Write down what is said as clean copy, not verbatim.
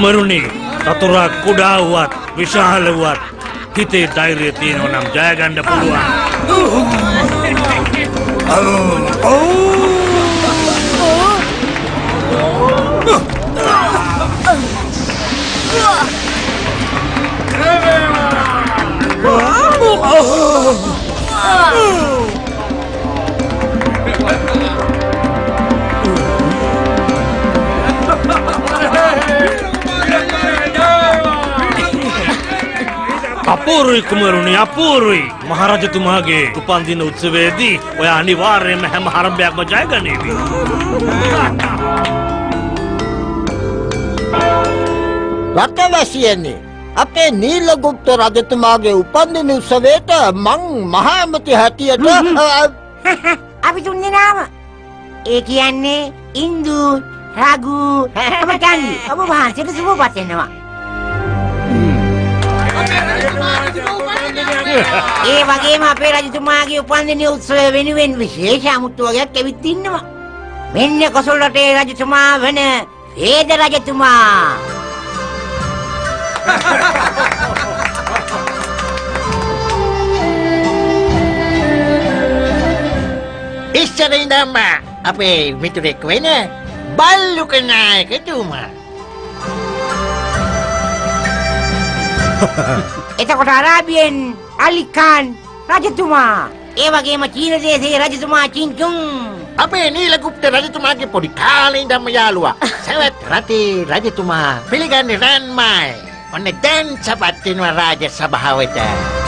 කුමරුනි, තතුරා කුඩා වුවත් විශාල වුවත් හිතේ ධෛර්යය තියෙනවා නම් ජය ගන්න පුළුවන්. අපූර්වයි කුමරුනි, අපූර්වයි. මහරජතුමාගේ උපන්දින උත්සවයේදී ඔය අනිවාර්යයෙන්ම හැම හරඹයක්ම ජය ගනීවි. රටවැසියනි, අපේ නීලගුප්ත රජතුමාගේ උපන්දින උත්සවයට මං මහා ඇමති හැටියට අපි තුන්දෙනාම ඒ කියන්නේ ඉන්දු රාගු ඔබ චන්දි ඔබ වහන්සේට සුබපත් වෙනවා. ඒ වගේම අපේ රජතුමාගේ උපන්දින උත්සවය වෙනුවෙන් විශේෂ අමුතු වගේක් ඇවිත් ඉන්නවා. මෙන්න කොසල් රටේ රජතුමා වන වේද රජතුමා. ඉස්සර ඉඳන්ම අපේ මිතුරෙක් වෙන බල්ලුක නායකතුමා. එතකොට අරාබියෙන් අලිකාන් රජතුමා. ඒ වගේම චීන දේශයේ රජතුමා චින්චුන්. අපේ නීලගුප්ත රජතුමාගේ පොඩි කාලේ ඉඳන්ම යාළුවා. සවැත් රටේ රජතුමා පිළිගන්නේ රන්මයි. ඔන්න දැන් සපත් වෙනවා රාජ සභාවට.